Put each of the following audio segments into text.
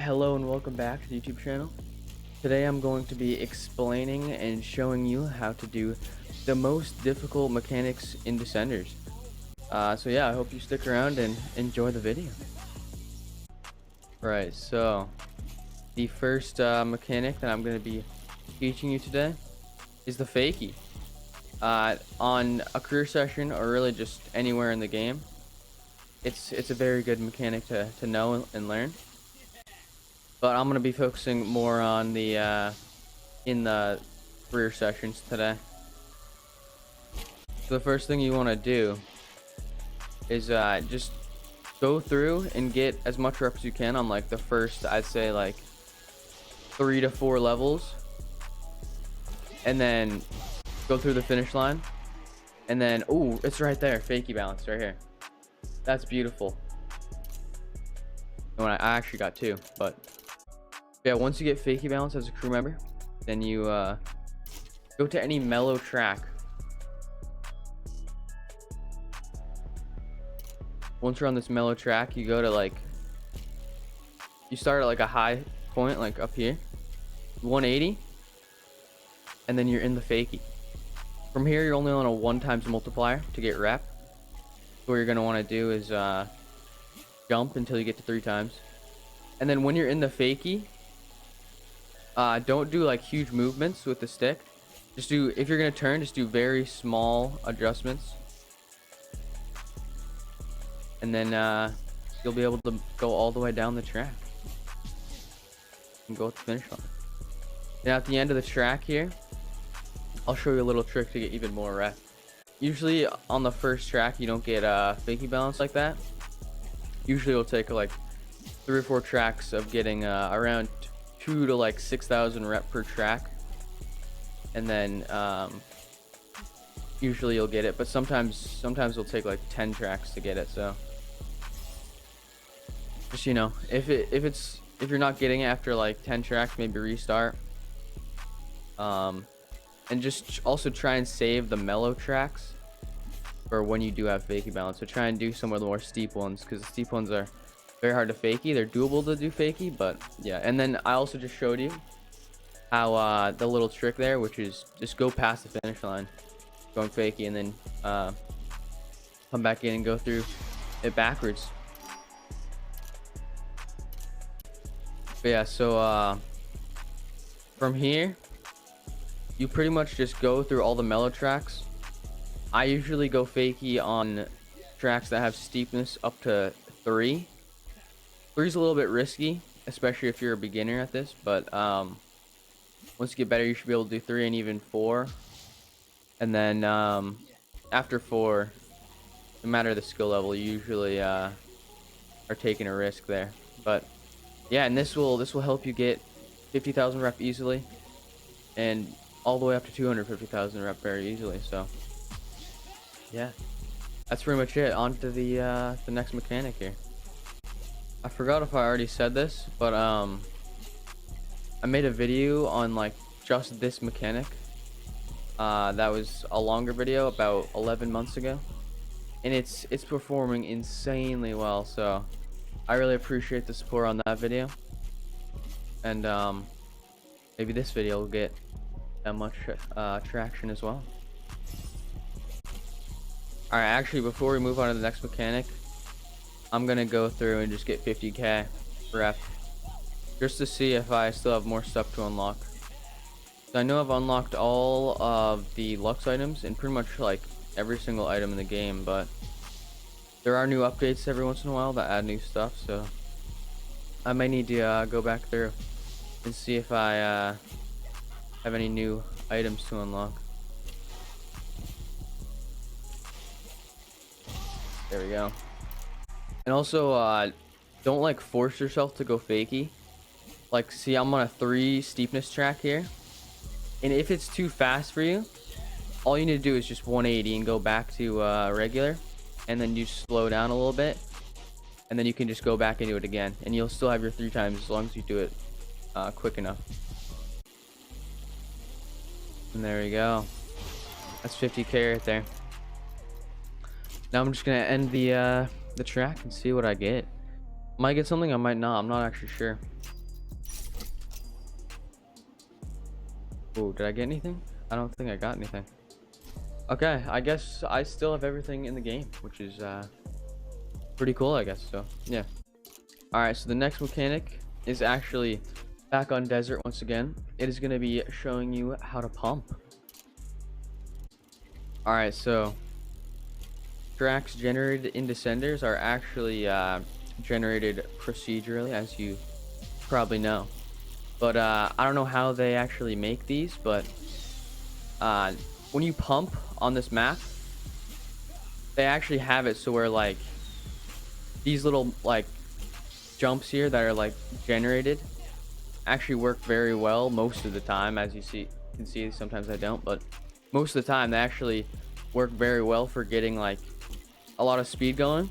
Hello and welcome back to the YouTube channel. Today I'm going to be explaining and showing you how to do the most difficult mechanics in Descenders. So yeah, I hope you stick around and enjoy the video. Right, so the first mechanic that I'm going to be teaching you today is the Fakie. On a career session or really just anywhere in the game, it's a very good mechanic to know and learn. But I'm gonna be focusing more on the in the career sessions today. So the first thing you want to do is just go through and get as much reps as you can on like the first, I'd say like 3 to 4 levels, and then go through the finish line, and then oh, it's right there, Fakie Balance right here. That's beautiful. And I actually got 2, but yeah, once you get Fakie Balance as a crew member, then you go to any Mellow track. Once you're on this Mellow track, you go to like, you start at like a high point, like up here, 180, and then you're in the Fakie. From here, you're only on a 1 times multiplier to get rep. So what you're gonna want to do is jump until you get to 3 times, and then when you're in the Fakie, don't do like huge movements with the stick. Just do, if you're gonna turn, just do very small adjustments, and then you'll be able to go all the way down the track and go to the finish line. And at the end of the track here, I'll show you a little trick to get even more rep. Usually on the first track, you don't get Fakie Balance like that. Usually it'll take like 3 or 4 tracks of getting around 2 to like 6,000 rep per track, and then usually you'll get it. But sometimes it'll take like 10 tracks to get it. So just, you know, if you're not getting it after like 10 tracks, maybe restart. And just also try and save the Mellow tracks for when you do have Fakie Balance. So try and do some of the more steep ones, because the steep ones are very hard to Fakie. They're doable to do Fakie, but yeah. And then I also just showed you how the little trick there, which is just go past the finish line going Fakie, and then come back in and go through it backwards. But yeah, so from here, you pretty much just go through all the Mellow tracks. I usually go Fakie on tracks that have steepness up to 3. 3 is a little bit risky, especially if you're a beginner at this, but once you get better, you should be able to do 3 and even 4. And then after 4, no matter the skill level, you usually are taking a risk there. But yeah, and this will help you get 50,000 rep easily, and all the way up to 250,000 rep very easily. So yeah, that's pretty much it. On to the next mechanic here. I forgot if I already said this, but I made a video on like just this mechanic. That was a longer video about 11 months ago, and it's performing insanely well. So I really appreciate the support on that video, and maybe this video will get that much traction as well. Alright, actually, before we move on to the next mechanic, I'm gonna go through and just get 50k rep, just to see if I still have more stuff to unlock. So I know I've unlocked all of the Lux items and pretty much like every single item in the game, but there are new updates every once in a while that add new stuff, so I might need to go back through and see if I have any new items to unlock. There we go. And also don't like force yourself to go Fakie. Like, see, I'm on a 3 steepness track here, and if it's too fast for you, all you need to do is just 180 and go back to regular, and then you slow down a little bit, and then you can just go back and do it again, and you'll still have your 3 times as long as you do it quick enough. And there we go. That's 50k right there. Now I'm just gonna end the track and see what I get. Might get something, I might not. I'm not actually sure. Oh, did I get anything? I don't think I got anything. Okay, I guess I still have everything in the game, which is pretty cool, I guess. So yeah. All right, so the next mechanic is actually back on desert once again. It is going to be showing you how to pump. All right, so tracks generated in descenders are actually generated procedurally, as you probably know. But I don't know how they actually make these, but when you pump on this map, they actually have it so where like these little like jumps here that are like generated actually work very well most of the time. As you can see, sometimes I don't, but most of the time they actually work very well for getting like a lot of speed going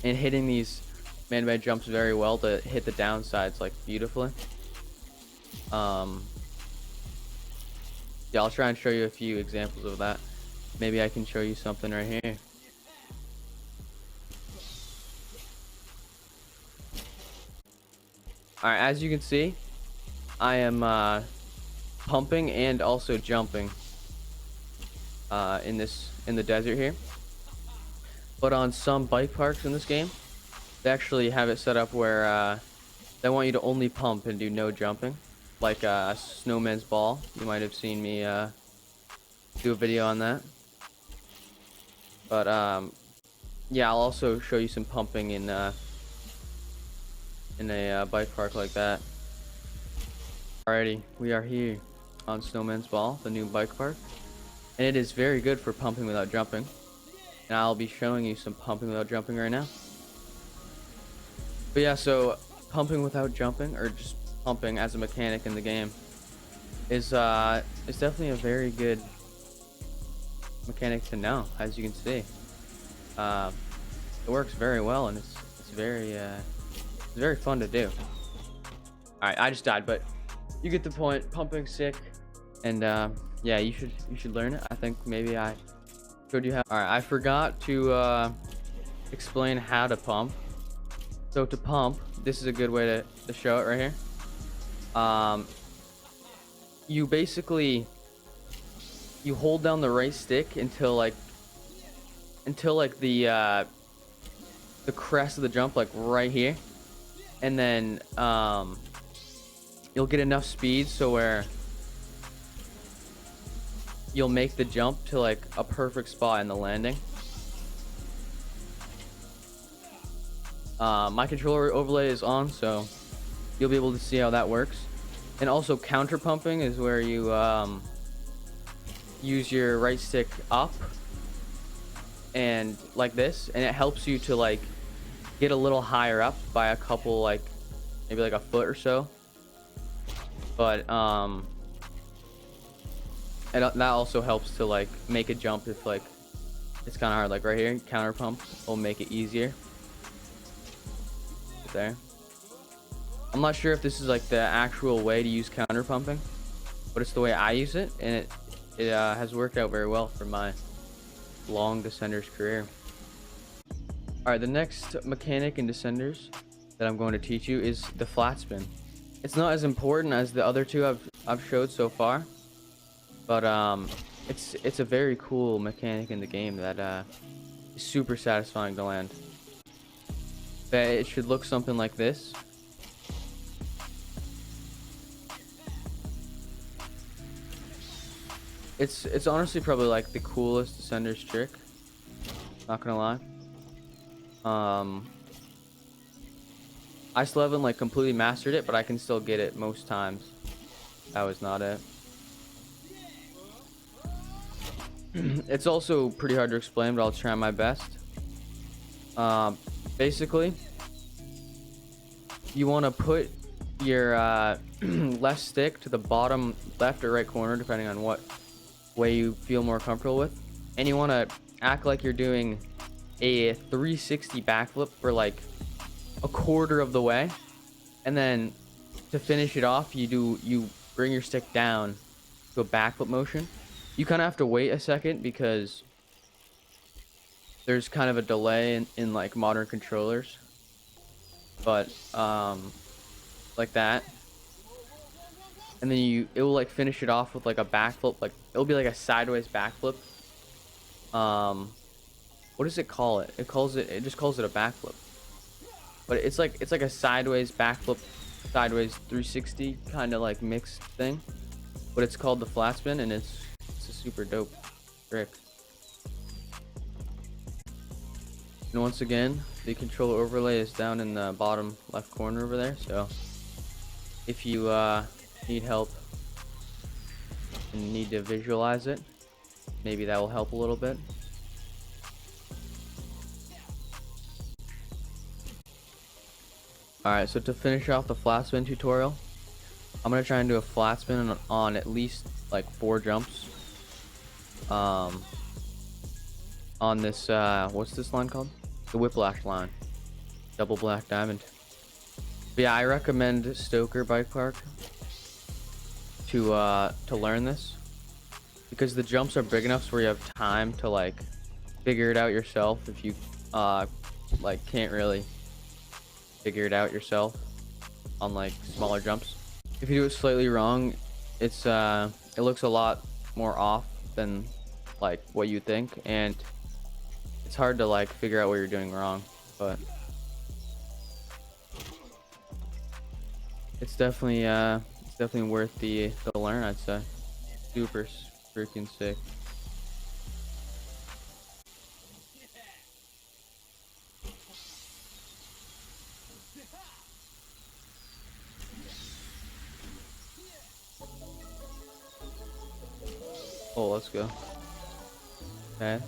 and hitting these man-made jumps very well to hit the downsides like beautifully. Yeah, I'll try and show you a few examples of that. Maybe I can show you something right here. Alright, as you can see, I am pumping and also jumping in the desert here. But on some bike parks in this game, they actually have it set up where they want you to only pump and do no jumping. Like Snowman's Ball. You might have seen me do a video on that. But yeah, I'll also show you some pumping in a bike park like that. Alrighty, we are here on Snowman's Ball, the new bike park, and it is very good for pumping without jumping. And I'll be showing you some pumping without jumping right now. But yeah, so pumping without jumping, or just pumping as a mechanic in the game, is definitely a very good mechanic to know. As you can see, it works very well, and it's very fun to do. All right, I just died, but you get the point. Pumping's sick, and yeah, you should learn it. I think maybe I showed you how. All right, I forgot to explain how to pump. So to pump, this is a good way to show it right here. You basically hold down the right stick until the crest of the jump, like right here, and then you'll get enough speed so where you'll make the jump to like a perfect spot in the landing. My controller overlay is on, so you'll be able to see how that works. And also counter pumping is where you use your right stick up and like this, and it helps you to like get a little higher up by a couple, like maybe like a foot or so. But and that also helps to like make a jump if like it's kind of hard. Like right here, counter pump will make it easier. There. I'm not sure if this is like the actual way to use counter pumping, but it's the way I use it, and it has worked out very well for my long Descenders career. Alright, the next mechanic in Descenders that I'm going to teach you is the Flatspin. It's not as important as the other two I've showed so far, but it's a very cool mechanic in the game that is super satisfying to land. But it should look something like this. It's honestly probably like the coolest Descenders trick. Not gonna lie. I still haven't like completely mastered it, but I can still get it most times. That was not it. It's also pretty hard to explain, but I'll try my best. Basically, you want to put your left stick to the bottom left or right corner, depending on what way you feel more comfortable with, and you want to act like you're doing a 360 backflip for like a quarter of the way, and then to finish it off, you bring your stick down to a backflip motion. You kind of have to wait a second because there's kind of a delay in like modern controllers. but like that. And then it will like finish it off with like a backflip. Like it'll be like a sideways backflip. What does it call it? It just calls it a backflip. But it's like a sideways backflip, sideways 360 kind of like mixed thing. But it's called the Flatspin, and it's a super dope trick. And once again, the controller overlay is down in the bottom left corner over there. So if you need help and need to visualize it, maybe that will help a little bit. Alright, so to finish off the flat spin tutorial, I'm going to try and do a flat spin on at least like 4 jumps. On this, what's this line called? The whiplash line. Double black diamond. But yeah, I recommend Stoker Bike Park to learn this, because the jumps are big enough so where you have time to like figure it out yourself if you like can't really figure it out yourself on like smaller jumps. If you do it slightly wrong, it looks a lot more off than like what you think, and it's hard to like figure out what you're doing wrong. But it's definitely worth the learn, I'd say. Super freaking sick. Oh, let's go. Okay.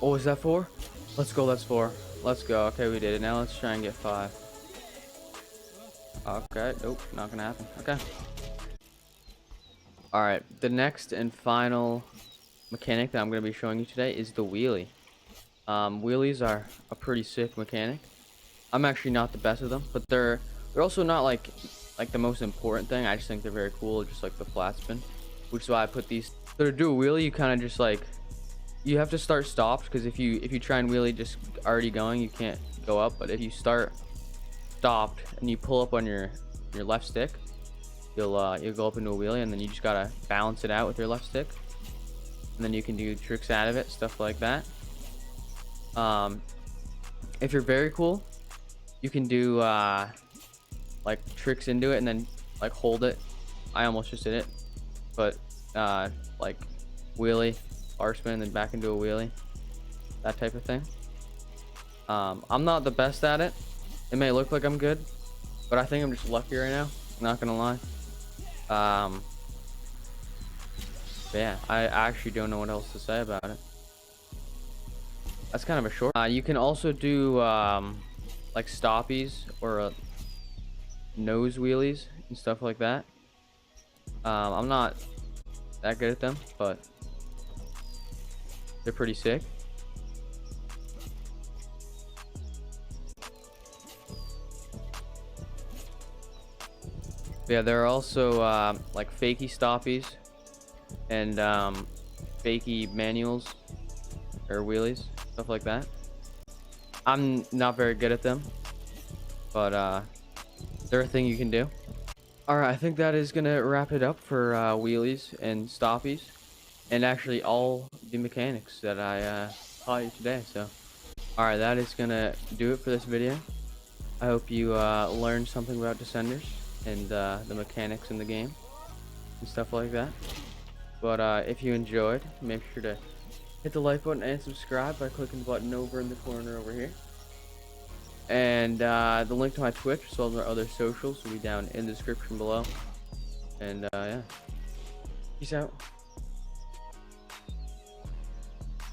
Oh, is that 4? Let's go, that's 4. Let's go. Okay, we did it. Now let's try and get 5. Okay, nope, not gonna happen. Okay. Alright, the next and final mechanic that I'm gonna be showing you today is the wheelie. Wheelies are a pretty sick mechanic. I'm actually not the best of them, but they're also not like the most important thing. I just think they're very cool, just like the flat spin, which is why I put these. So to do a wheelie, you kind of just like, you have to start stopped, because if you try and wheelie just already going, you can't go up. But if you start stopped and you pull up on your left stick, you'll go up into a wheelie, and then you just gotta balance it out with your left stick, and then you can do tricks out of it, stuff like that. If you're very cool, you can do like tricks into it and then like hold it. I almost just did it, but like wheelie, bar spin, then back into a wheelie, that type of thing. I'm not the best at it. It may look like I'm good, but I think I'm just lucky right now, not gonna lie. But yeah, I actually don't know what else to say about it. That's kind of a short. You can also do like stoppies or nose wheelies and stuff like that. I'm not that good at them, but they're pretty sick. Yeah, there are also like fakie stoppies and fakie manuals or wheelies, stuff like that. I'm not very good at them, but they're a thing you can do. Alright, I think that is gonna wrap it up for wheelies and stoppies, and actually all the mechanics that I taught you today. So alright, that is gonna do it for this video. I hope you learned something about descenders and the mechanics in the game and stuff like that. But if you enjoyed, make sure to hit the like button and subscribe by clicking the button over in the corner over here. And the link to my Twitch as well as our other socials will be down in the description below. And yeah, peace out.